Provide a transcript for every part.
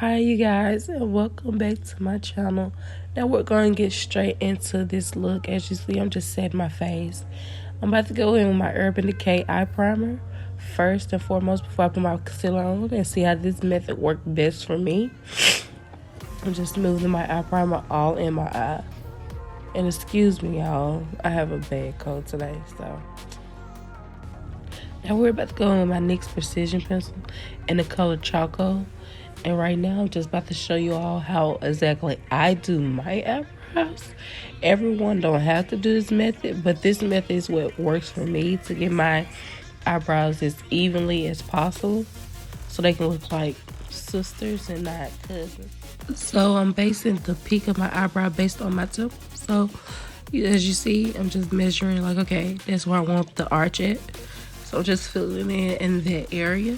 Hi you guys, and welcome back to my channel. Now we're going to get straight into this look. As you see, I'm just setting my face. I'm about to go in with my Urban Decay eye primer first and foremost before I put my concealer on and see how this method works best for me. I'm just moving my eye primer all in my eye. And excuse me y'all, I have a bad cold today, so. Now we're about to go in with my NYX Precision Pencil in the color Choco. And right now, I'm just about to show you all how exactly I do my eyebrows. Everyone don't have to do this method, but this method is what works for me to get my eyebrows as evenly as possible so they can look like sisters and not cousins. So I'm basing the peak of my eyebrow based on my tip. So as you see, I'm just measuring like, okay, that's where I want the arch at. So I'm just filling in that area.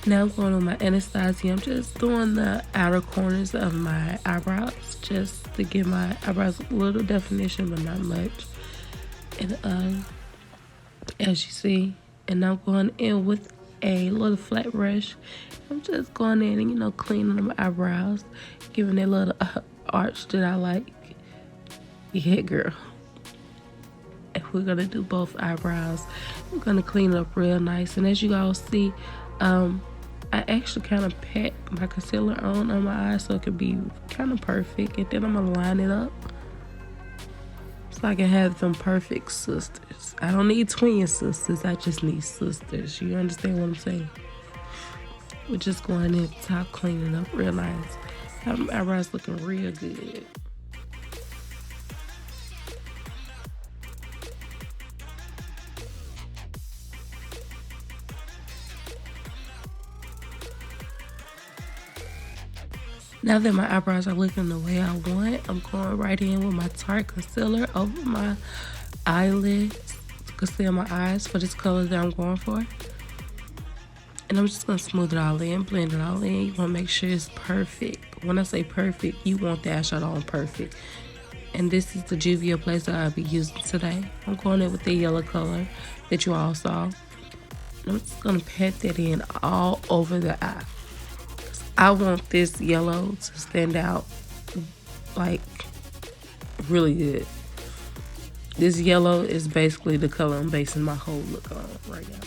Now I'm going on my Anastasia. I'm just doing the outer corners of my eyebrows just to give my eyebrows a little definition, but not much. And as you see, and I'm going in with a little flat brush. I'm just going in and, cleaning my eyebrows, giving that little arch that I like. Yeah, girl. If we're gonna do both eyebrows, I'm gonna clean it up real nice. And as you all see, I actually kind of pat my concealer on my eyes so it could be kind of perfect. And then I'm going to line it up so I can have them perfect sisters. I don't need twin sisters. I just need sisters. You understand what I'm saying? We're just going in top, cleaning up real nice. My eyebrows looking real good. Now that my eyebrows are looking the way I want, I'm going right in with my Tarte concealer over my eyelids to conceal my eyes for this color that I'm going for. And I'm just going to smooth it all in, blend it all in. You want to make sure it's perfect. When I say perfect, you want the eyeshadow on perfect. And this is the Juvia place that I'll be using today. I'm going in with the yellow color that you all saw. I'm just going to pat that in all over the eye. I want this yellow to stand out like really good. This yellow is basically the color I'm basing my whole look on right now.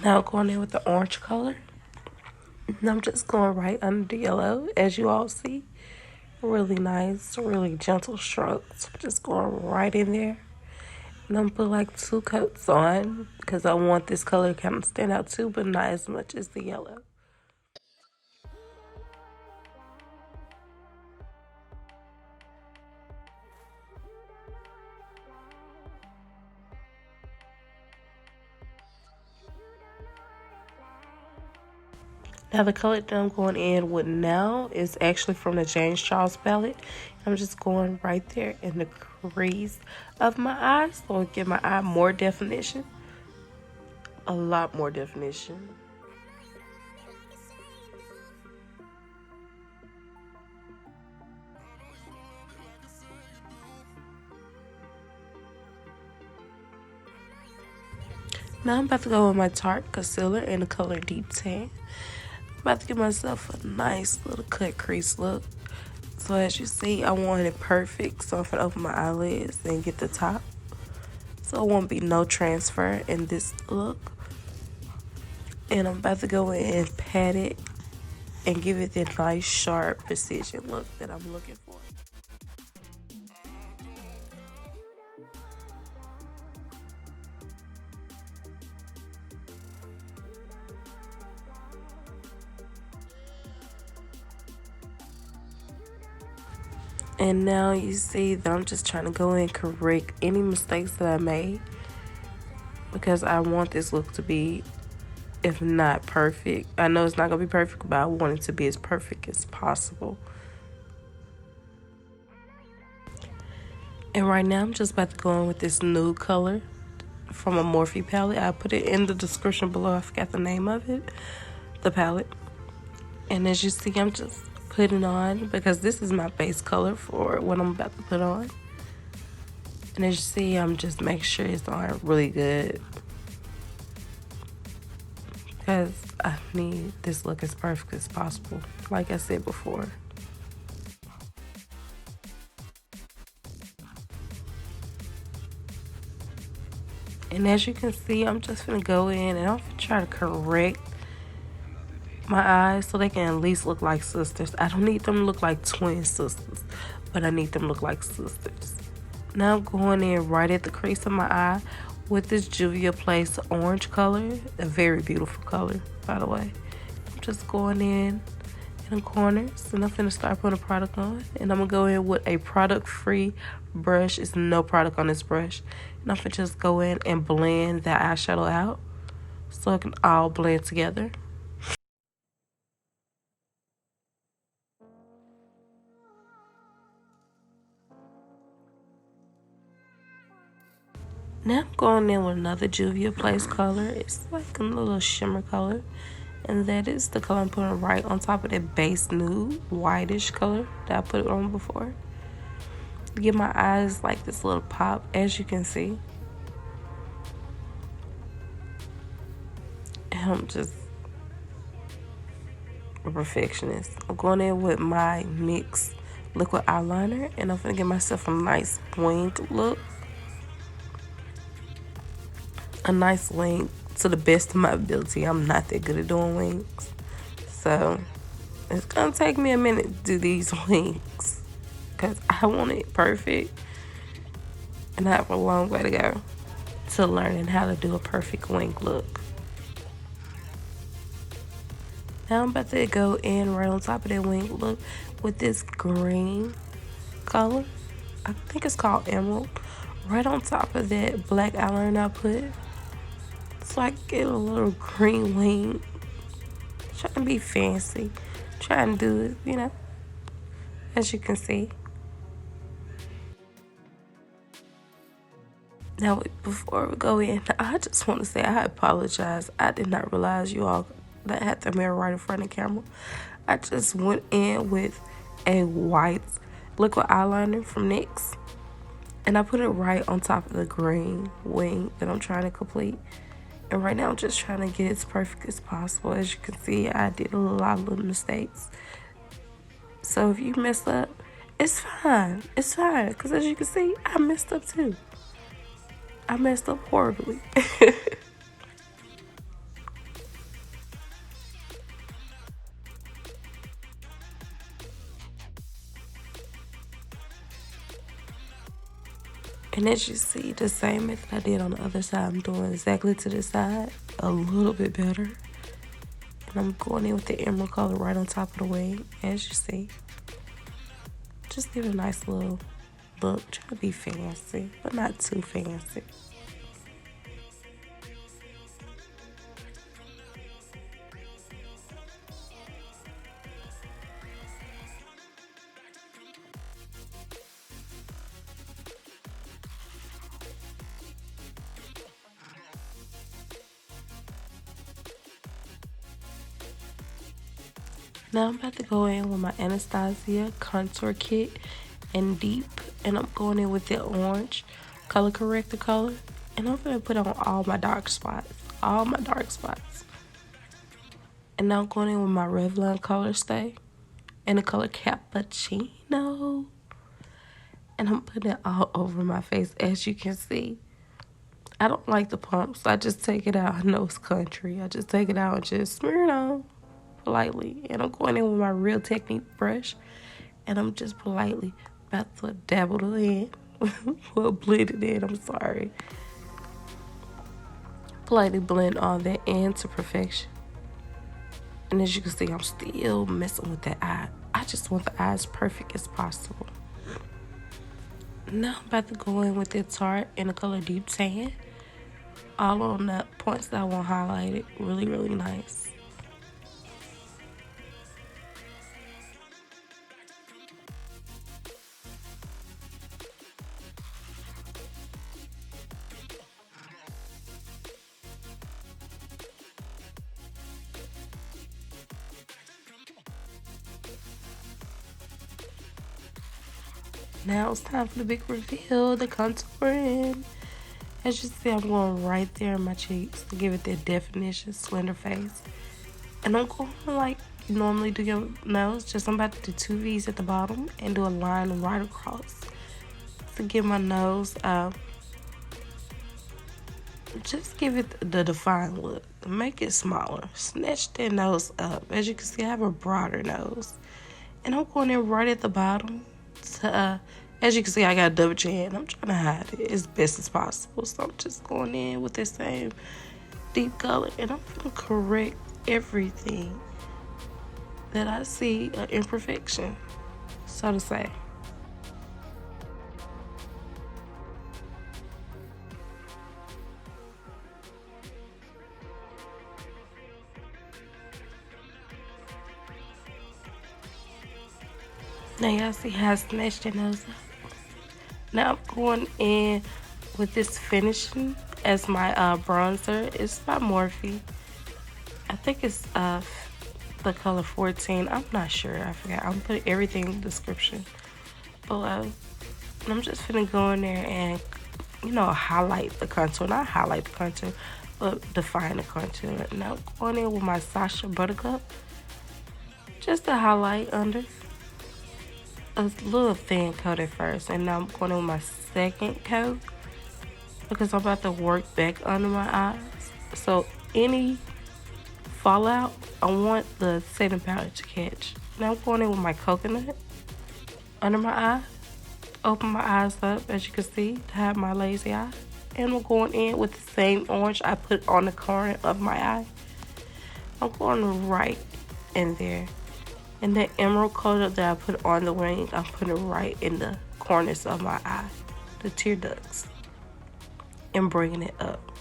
Now going in with the orange color. And I'm just going right under the yellow, as you all see. Really nice, really gentle strokes. Just going right in there. And I'm put like 2 coats on because I want this color to kind of stand out too, but not as much as the yellow. Now the color that I'm going in with now is actually from the James Charles palette. I'm just going right there in the crease of my eyes so it give my eye more definition. A lot more definition. Now I'm about to go with my Tarte concealer in the color Deep Tan. I'm about to give myself a nice little cut crease look. So as you see, I want it perfect. So I'm gonna open my eyelids and get the top. So it won't be no transfer in this look. And I'm about to go in and pat it and give it that nice sharp precision look that I'm looking for. And now you see that I'm just trying to go in and correct any mistakes that I made because I want this look to be, if not perfect. I know it's not going to be perfect, but I want it to be as perfect as possible. And right now I'm just about to go in with this nude color from a Morphe palette. I put it in the description below. I forgot the name of it, the palette. And as you see, I'm just putting on, because this is my base color for what I'm about to put on. And as you see, I'm just making sure it's on really good, because I need this look as perfect as possible, like I said before. And as you can see, I'm just gonna go in and I'm gonna try to correct my eyes so they can at least look like sisters. I don't need them to look like twin sisters, but I need them to look like sisters. Now I'm going in right at the crease of my eye with this Juvia Place orange color, a very beautiful color, by the way. I'm just going in the corners, and I'm gonna start putting a product on, and I'm gonna go in with a product-free brush. It's no product on this brush, and I'm gonna just go in and blend that eyeshadow out so it can all blend together. Now I'm going in with another Juvia Place color. It's like a little shimmer color, and that is the color I'm putting right on top of that base nude whitish color that I put on before. Give my eyes like this little pop, as you can see. And I'm just a perfectionist. I'm going in with my mixed liquid eyeliner, and I'm gonna give myself a nice wing look. A nice wing to the best of my ability. I'm not that good at doing wings, so it's gonna take me a minute to do these wings because I want it perfect, and I have a long way to go to learning how to do a perfect wing look. Now I'm about to go in right on top of that wing look with this green color. I think it's called Emerald. Right on top of that black eyeliner I put. So I get a little green wing. Trying to be fancy. Trying to do it, you know, as you can see. Now, before we go in, I just want to say I apologize. I did not realize you all that had the mirror right in front of the camera. I just went in with a white liquid eyeliner from NYX, and I put it right on top of the green wing that I'm trying to complete. And right now I'm just trying to get it as perfect as possible. As you can see, I did a lot of little mistakes. So if you mess up, it's fine. It's fine. Because as you can see, I messed up too. I messed up horribly. And as you see, the same method I did on the other side, I'm doing exactly to this side, a little bit better. And I'm going in with the emerald color right on top of the wing, as you see. Just give it a nice little look. Try to be fancy, but not too fancy. Now I'm about to go in with my Anastasia contour kit in deep, and I'm going in with the orange color corrector color, and I'm gonna put on all my dark spots, And now I'm going in with my Revlon colorstay in the color cappuccino, and I'm putting it all over my face, as you can see. I don't like the pumps, so I just take it out. I know it's country. I just take it out and just smear it on politely. And I'm going in with my Real Technique brush, and I'm just politely about to dabble it in. Well, blend it in, I'm sorry. Politely blend all that into perfection. And as you can see, I'm still messing with that eye. I just want the eyes perfect as possible. Now I'm about to go in with the Tarte in the color Deep Tan. All on the points that I want highlighted. Really, really nice. Now it's time for the big reveal, the contouring. As you see, I'm going right there in my cheeks to give it that definition, slender face. And I'm going like you normally do your nose. Just I'm about to do 2 V's at the bottom and do a line right across to give my nose, just give it the defined look. Make it smaller. Snatch that nose up. As you can see, I have a broader nose. And I'm going in right at the bottom to, as you can see, I got a double chin. I'm trying to hide it as best as possible. So I'm just going in with the same deep color. And I'm going to correct everything that I see an imperfection, so to say. Now y'all see how I snatched your nose up. Now I'm going in with this finishing as my bronzer. It's by Morphe. I think it's the color 14. I'm not sure. I forgot. I'm putting everything in the description below. And I'm just finna go in there and, you know, highlight the contour. Not highlight the contour, but define the contour. Now I'm going in with my Sasha buttercup. Just to highlight under. A little thin coat at first. And now I'm going in with my second coat, because I'm about to work back under my eyes. So any fallout, I want the setting powder to catch. Now I'm going in with my coconut under my eye. Open my eyes up, as you can see, to have my lazy eye. And we're going in with the same orange I put on the corner of my eye. I'm going right in there. And that emerald color that I put on the wing, I'm putting it right in the corners of my eye, the tear ducts, and bringing it up.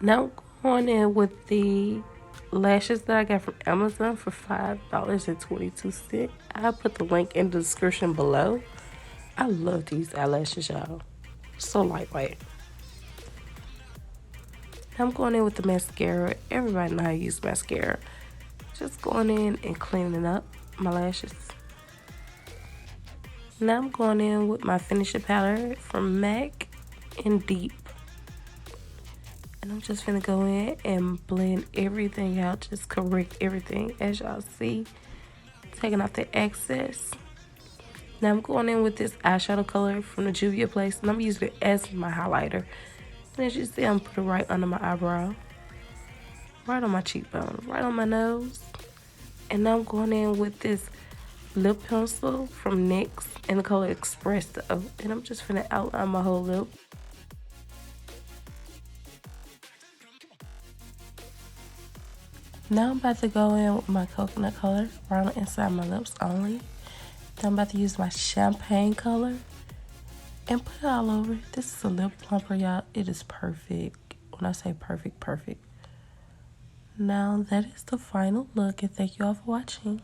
Now I'm going in with the lashes that I got from Amazon for $5.22. I'll put the link in the description below. I love these eyelashes, y'all. So lightweight. Now I'm going in with the mascara. Everybody know how to use mascara. Just going in and cleaning up my lashes. Now I'm going in with my finishing powder from MAC in Deep. And I'm just gonna go in and blend everything out. Just correct everything, as y'all see. Taking off the excess. Now I'm going in with this eyeshadow color from the Juvia place. And I'm using it as my highlighter. And as you see, I'm putting it right under my eyebrow. Right on my cheekbone. Right on my nose. And now I'm going in with this lip pencil from NYX in the color Espresso. And I'm just finna outline my whole lip. Now I'm about to go in with my coconut color right on the inside my lips only. Then I'm about to use my champagne color and put it all over. This is a lip plumper, y'all. It is perfect. When I say perfect, perfect. Now that is the final look, and thank you all for watching.